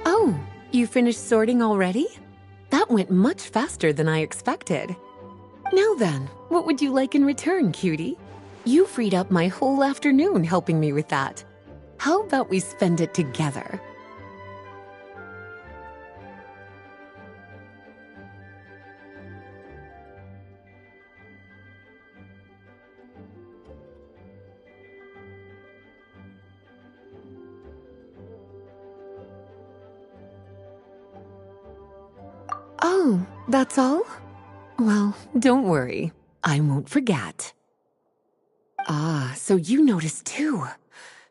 Oh, you finished sorting already? That went much faster than I expected. Now then, what would you like in return, cutie? You freed up my whole afternoon helping me with that. How about we spend it together? Oh, that's all? Well, don't worry. I won't forget. Ah, so you noticed too.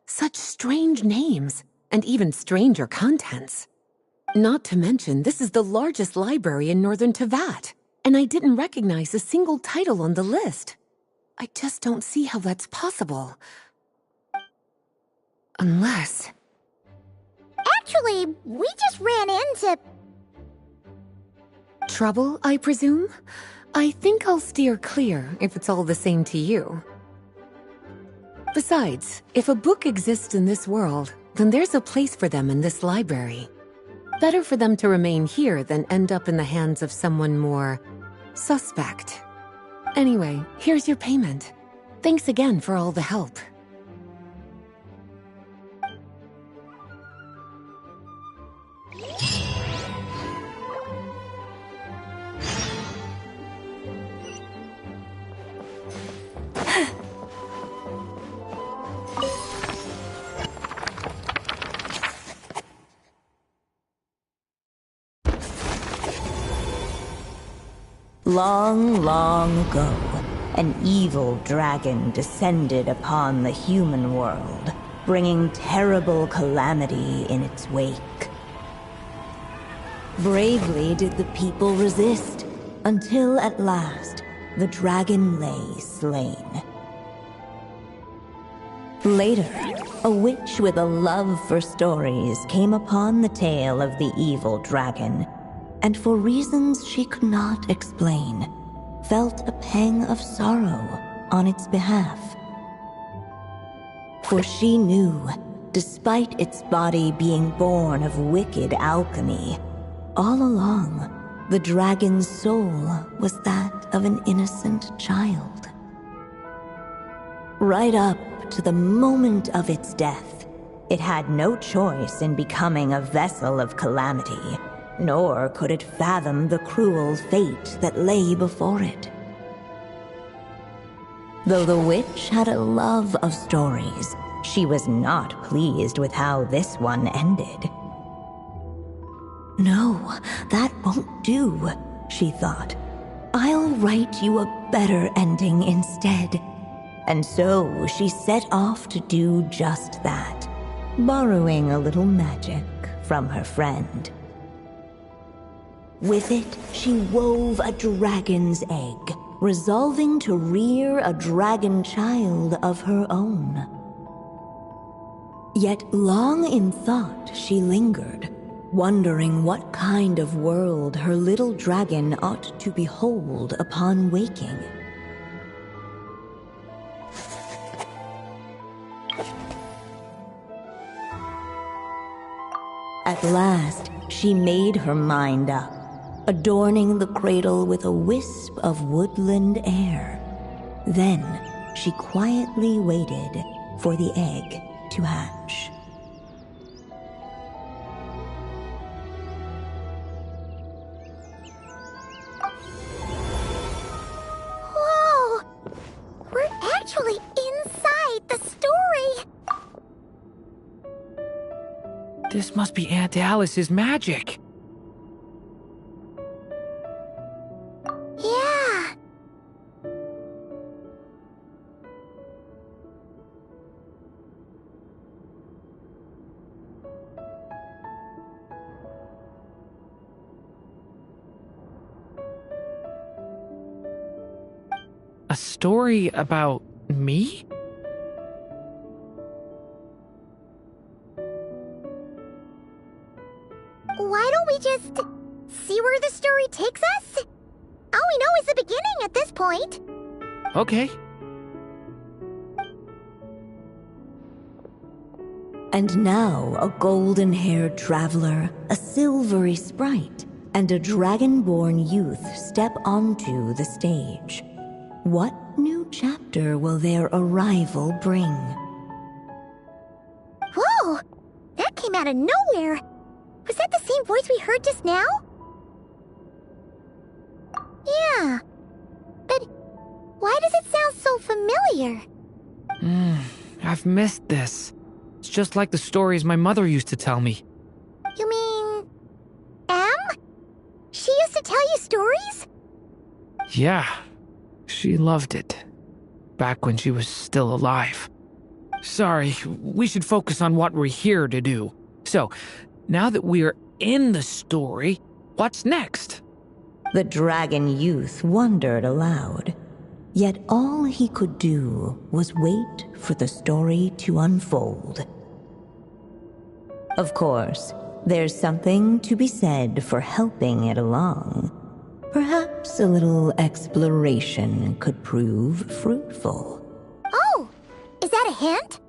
Such strange names, and even stranger contents. Not to mention, this is the largest library in Northern Teyvat, and I didn't recognize a single title on the list. I just don't see how that's possible. Unless... Actually, we just ran into... Trouble, I presume? I think I'll steer clear if it's all the same to you. Besides, if a book exists in this world, then there's a place for them in this library. Better for them to remain here than end up in the hands of someone more suspect. Anyway, here's your payment. Thanks again for all the help. Long, long ago, an evil dragon descended upon the human world, bringing terrible calamity in its wake. Bravely did the people resist, until at last, the dragon lay slain. Later, a witch with a love for stories came upon the tale of the evil dragon, and for reasons she could not explain, felt a pang of sorrow on its behalf. For she knew, despite its body being born of wicked alchemy, all along, the dragon's soul was that of an innocent child. Right up to the moment of its death, it had no choice in becoming a vessel of calamity, nor could it fathom the cruel fate that lay before it. Though the witch had a love of stories, she was not pleased with how this one ended. No, that won't do, she thought. I'll write you a better ending instead. And so she set off to do just that, borrowing a little magic from her friend. With it, she wove a dragon's egg, resolving to rear a dragon child of her own. Yet long in thought she lingered, wondering what kind of world her little dragon ought to behold upon waking. At last, she made her mind up, adorning the cradle with a wisp of woodland air. Then, she quietly waited for the egg to hatch. Whoa! We're actually inside the story! This must be Aunt Alice's magic. Yeah. A story about me? Why don't we just see where the story takes us? All we know is the beginning at this point. Okay. And now a golden-haired traveler, a silvery sprite, and a dragon-born youth step onto the stage. What new chapter will their arrival bring? Whoa! That came out of nowhere! Was that the same voice we heard just now? Yeah. But why does it sound so familiar? I've missed this. It's just like the stories my mother used to tell me. You mean... Em? She used to tell you stories? Yeah, she loved it. Back when she was still alive. Sorry, we should focus on what we're here to do. So, now that we're in the story, what's next? The dragon youth wondered aloud. Yet all he could do was wait for the story to unfold. Of course, there's something to be said for helping it along. Perhaps a little exploration could prove fruitful. Oh! Is that a hint?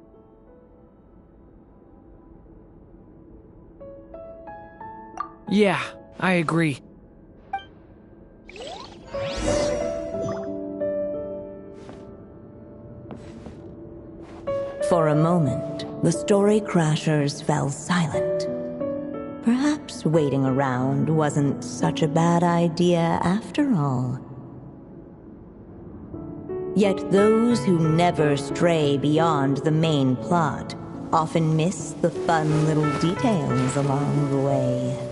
Yeah, I agree. For a moment, the story crashers fell silent. Perhaps waiting around wasn't such a bad idea after all. Yet those who never stray beyond the main plot often miss the fun little details along the way.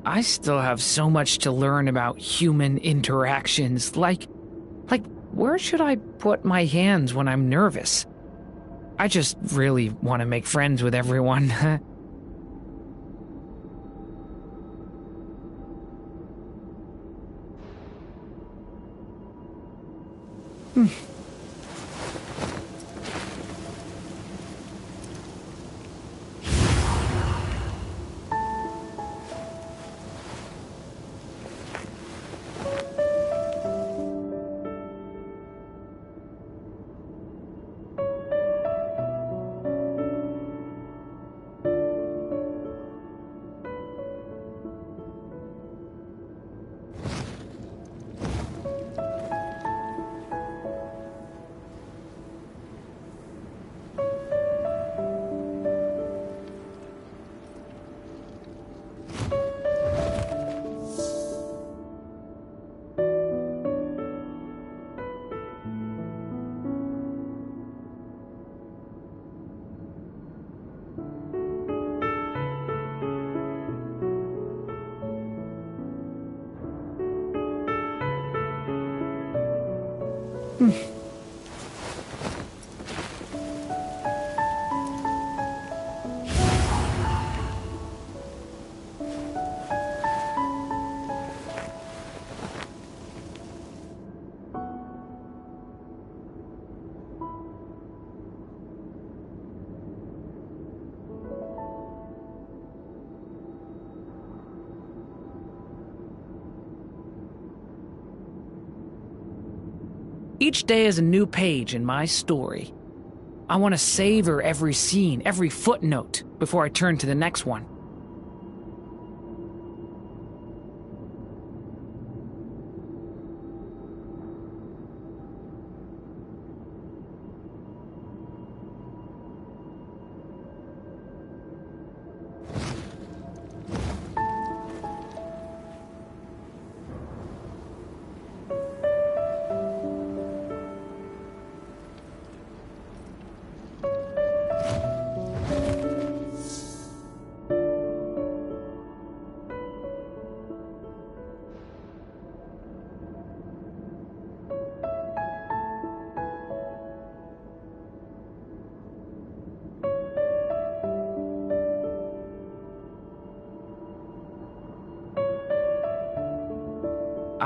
I still have so much to learn about human interactions, like, where should I put my hands when I'm nervous? I just really want to make friends with everyone. Each day is a new page in my story. I want to savor every scene, every footnote, before I turn to the next one.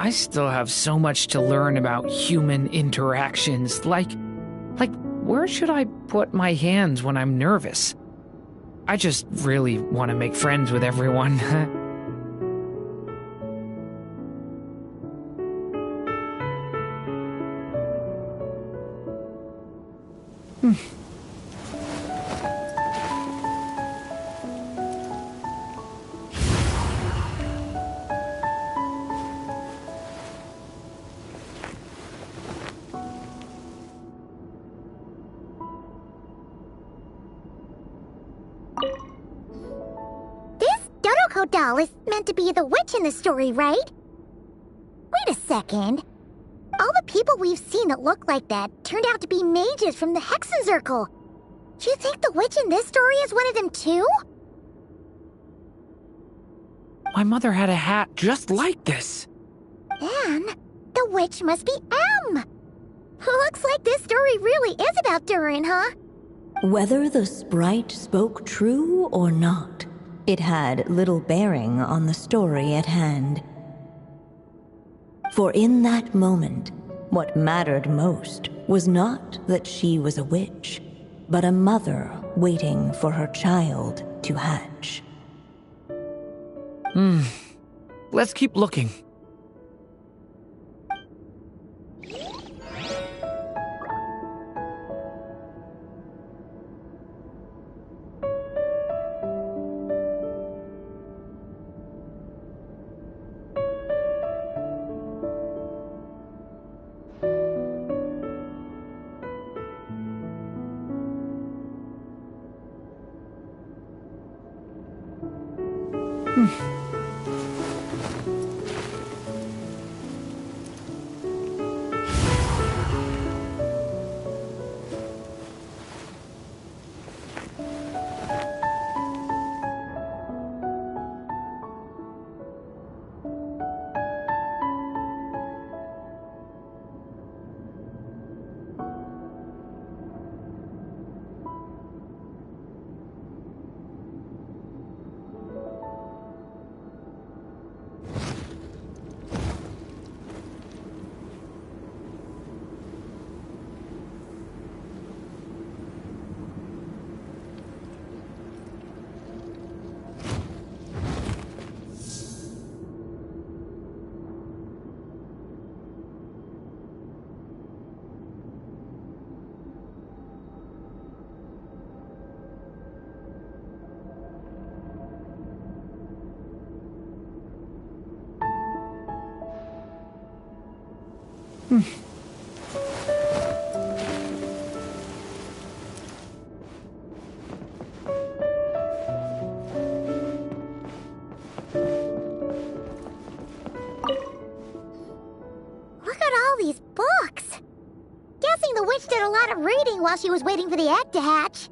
I still have so much to learn about human interactions. Like, where should I put my hands when I'm nervous? I just really want to make friends with everyone. Doll is meant to be the witch in the story, right? Wait a second. All the people we've seen that look like that turned out to be mages from the Hexen Circle. Do you think the witch in this story is one of them too? My mother had a hat just like this. Then, the witch must be M. Looks like this story really is about Durin, huh? Whether the sprite spoke true or not, it had little bearing on the story at hand. For in that moment, what mattered most was not that she was a witch, but a mother waiting for her child to hatch. Let's keep looking. Did a lot of reading while she was waiting for the egg to hatch.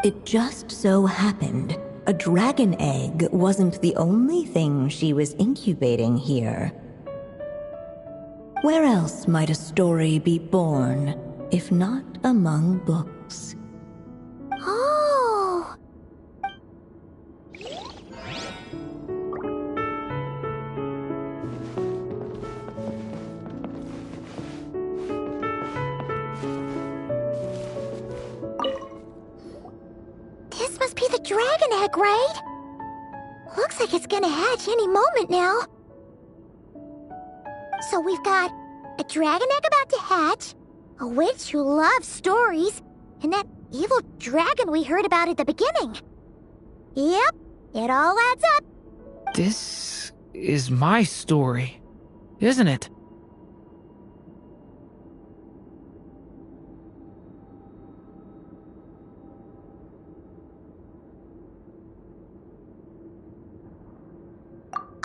It just so happened a dragon egg wasn't the only thing she was incubating here. Where else might a story be born, if not among books? Oh! This must be the dragon egg, right? Looks like it's gonna hatch any moment now. So we've got a dragon egg about to hatch, a witch who loves stories, and that evil dragon we heard about at the beginning. Yep, it all adds up. This is my story, isn't it?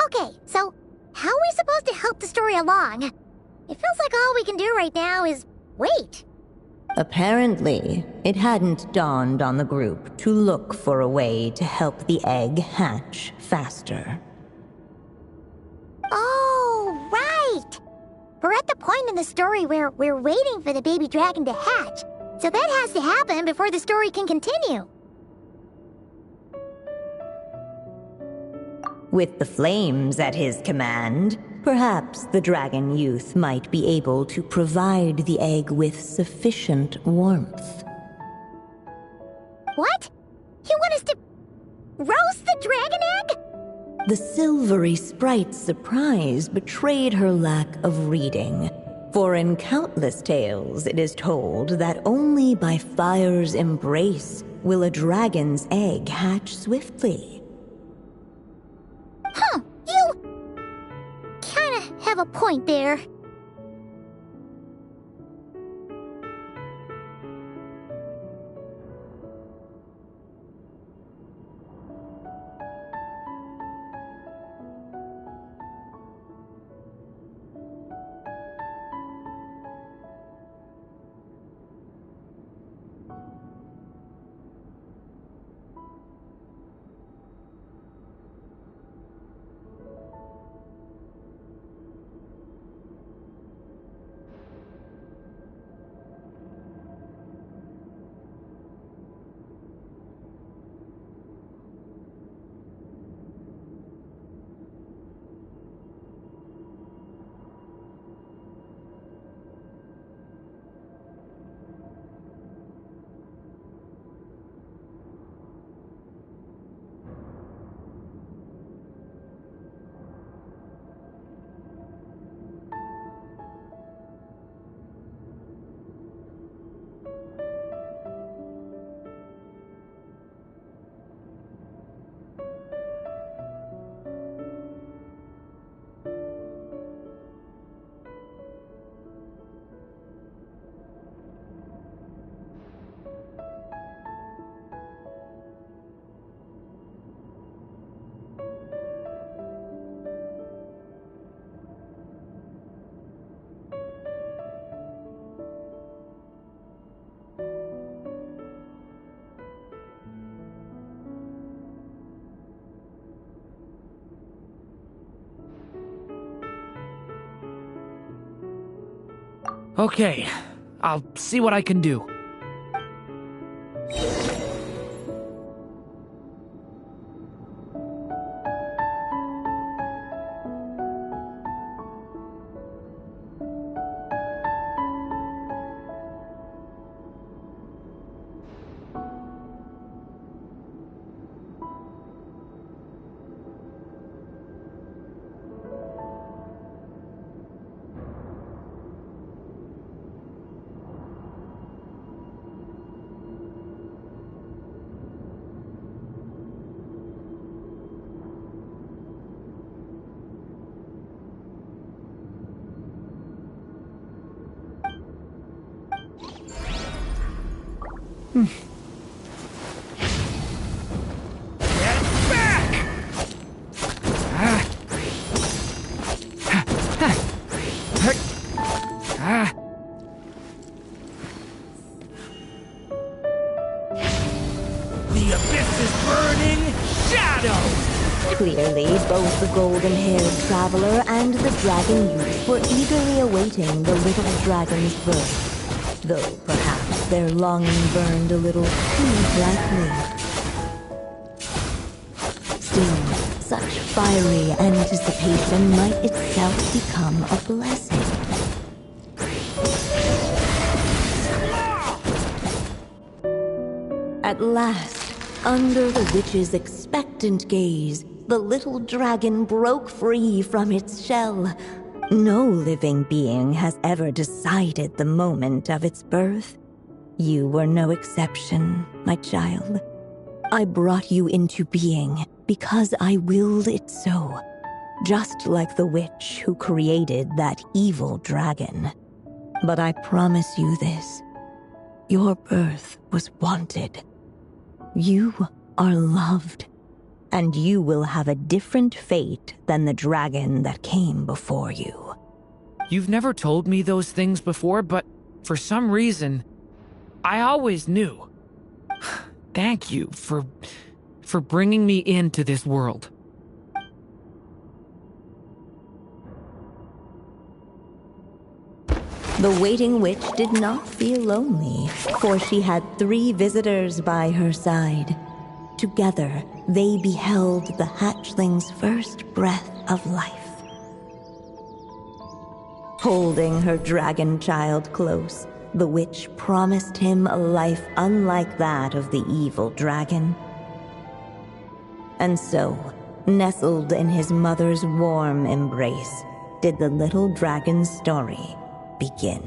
Okay, so how are we supposed to help the story along? It feels like all we can do right now is wait. Apparently, it hadn't dawned on the group to look for a way to help the egg hatch faster. Oh, right! We're at the point in the story where we're waiting for the baby dragon to hatch, so that has to happen before the story can continue. With the flames at his command, perhaps the dragon youth might be able to provide the egg with sufficient warmth. What? You want us to roast the dragon egg? The silvery sprite's surprise betrayed her lack of reading, for in countless tales it is told that only by fire's embrace will a dragon's egg hatch swiftly. Huh, you kinda have a point there. Okay, I'll see what I can do. The abyss is burning shadow! Clearly, both the golden-haired traveler and the dragon youth were eagerly awaiting the little dragon's birth, though perhaps their longing burned a little too brightly. Still, such fiery anticipation might itself become a blessing. At last, under the witch's expectant gaze, the little dragon broke free from its shell. No living being has ever decided the moment of its birth. You were no exception, my child. I brought you into being because I willed it so, just like the witch who created that evil dragon. But I promise you this, your birth was wanted. You are loved, and you will have a different fate than the dragon that came before you. You've never told me those things before, but for some reason, I always knew. Thank you for bringing me into this world. The waiting witch did not feel lonely, for she had 3 visitors by her side. Together, they beheld the hatchling's first breath of life. Holding her dragon child close, the witch promised him a life unlike that of the evil dragon. And so, nestled in his mother's warm embrace, did the little dragon's story begin.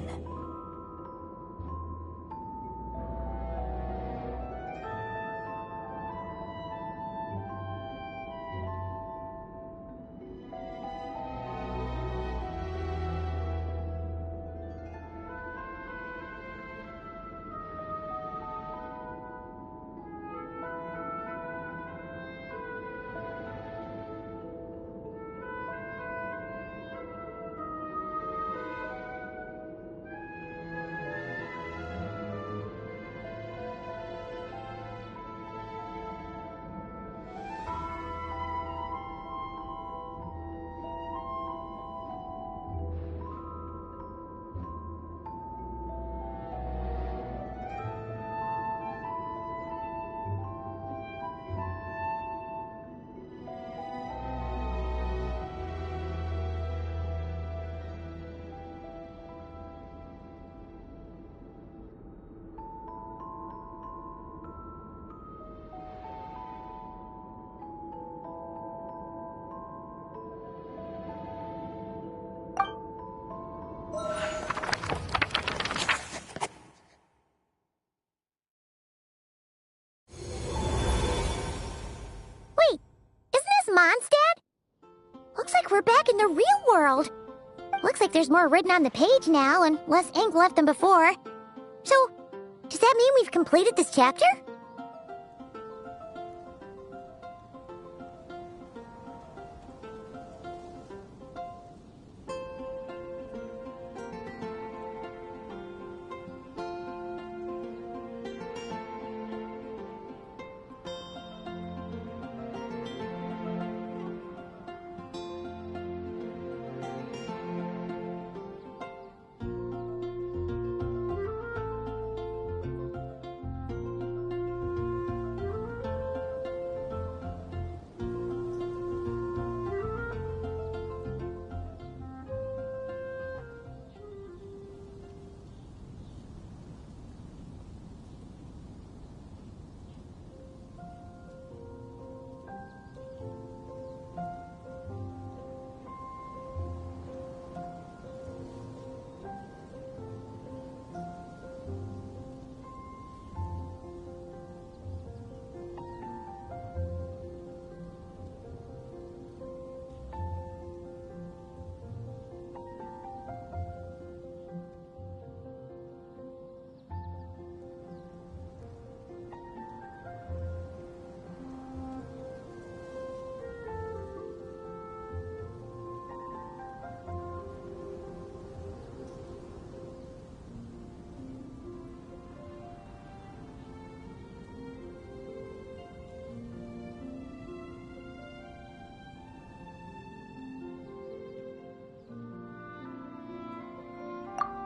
Wait, isn't this Mondstadt? Looks like we're back in the real world. Looks like there's more written on the page now and less ink left than before. So, does that mean we've completed this chapter?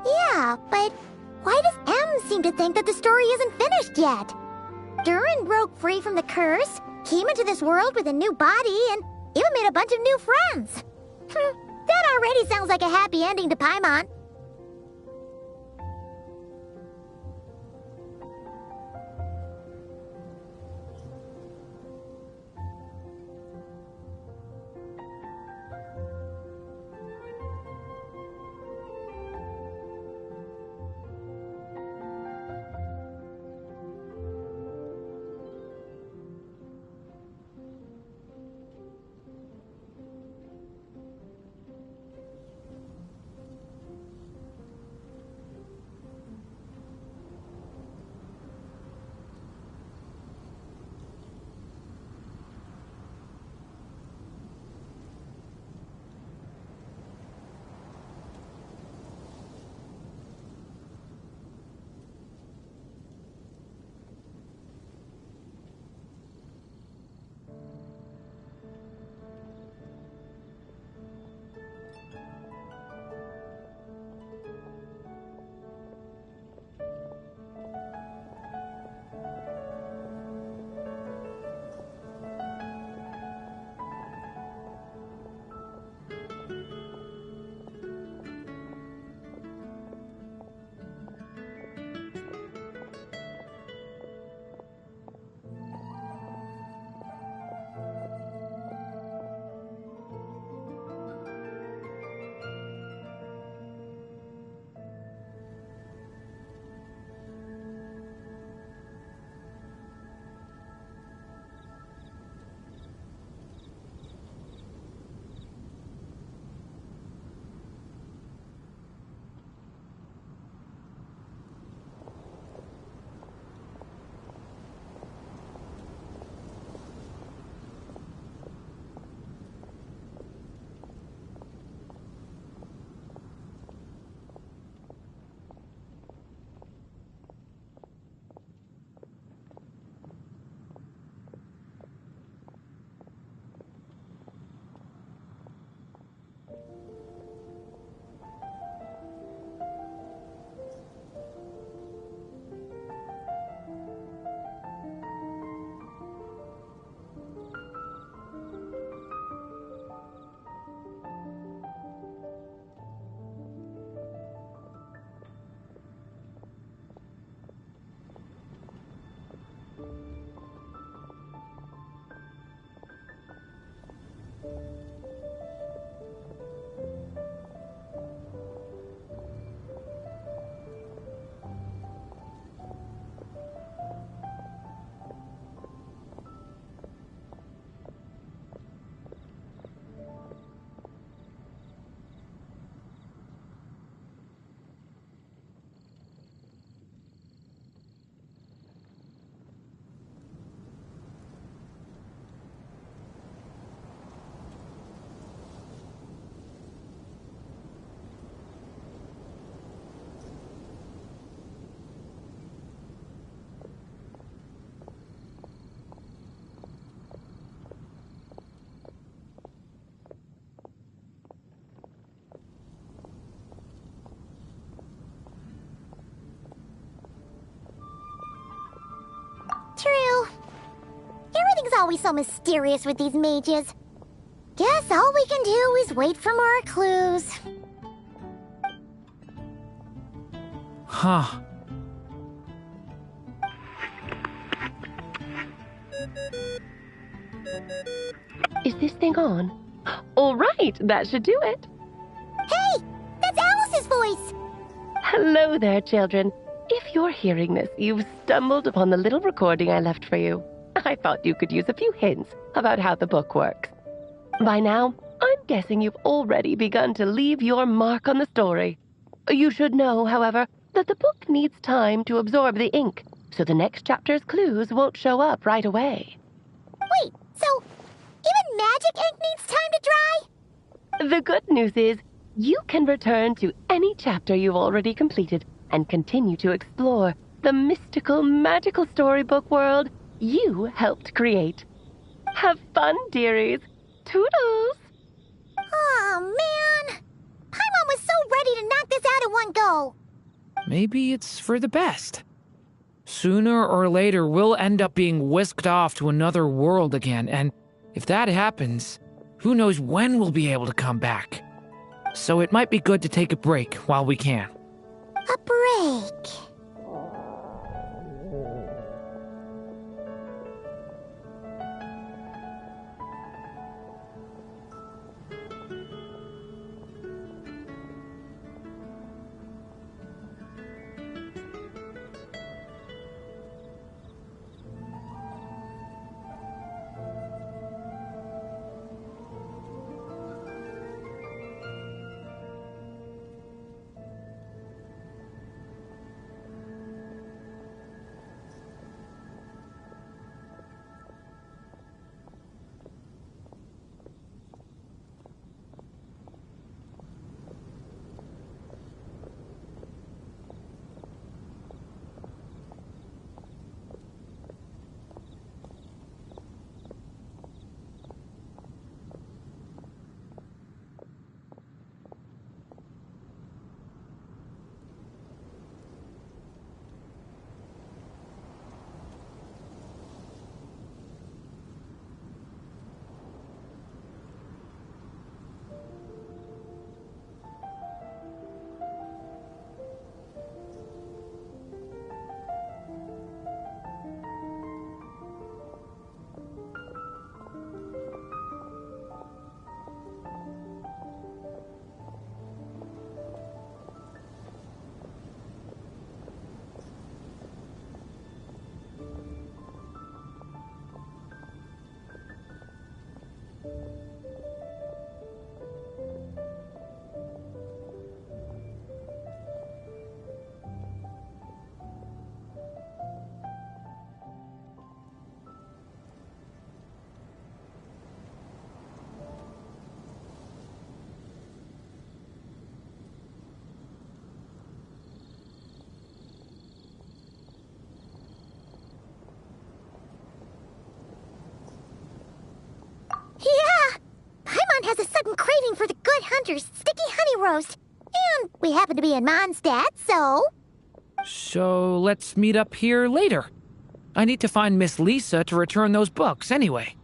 Yeah, but why does M seem to think that the story isn't finished yet? Durin broke free from the curse, came into this world with a new body, and even made a bunch of new friends. That already sounds like a happy ending to Paimon. Everything's always so mysterious with these mages. Guess all we can do is wait for more clues. Huh. Is this thing on? All right, that should do it. Hey! That's Alice's voice! Hello there, children. If you're hearing this, you've stumbled upon the little recording I left for you. I thought you could use a few hints about how the book works. By now, I'm guessing you've already begun to leave your mark on the story. You should know, however, that the book needs time to absorb the ink, so the next chapter's clues won't show up right away. Wait, so even magic ink needs time to dry? The good news is, you can return to any chapter you've already completed and continue to explore the mystical, magical storybook world you helped create. Have fun, dearies. Toodles! Oh, man! Paimon was so ready to knock this out in one go! Maybe it's for the best. Sooner or later, we'll end up being whisked off to another world again, and if that happens, who knows when we'll be able to come back. So it might be good to take a break while we can. A break. Yeah! Paimon has a sudden craving for the Good Hunter's sticky honey roast. And we happen to be in Mondstadt, so... So let's meet up here later. I need to find Miss Lisa to return those books anyway.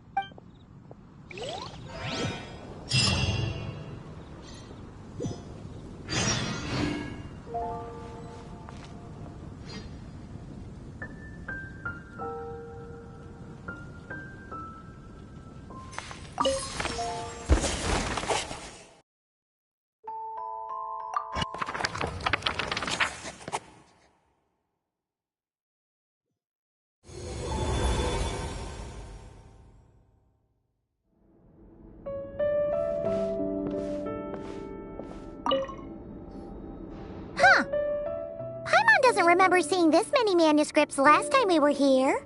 Doesn't remember seeing this many manuscripts last time we were here.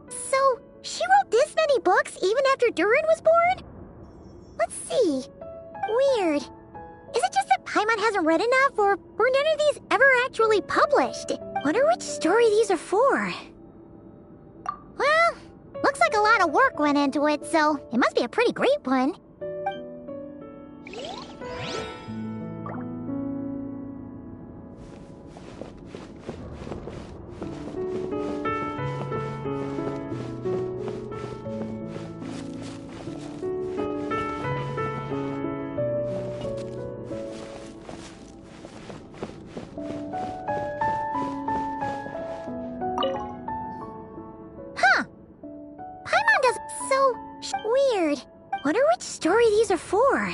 So, she wrote this many books even after Durin was born? Let's see. Weird. Is it just that Paimon hasn't read enough, or were none of these ever actually published? Wonder which story these are for. Well, looks like a lot of work went into it, so it must be a pretty great one. so weird. Wonder which story these are for.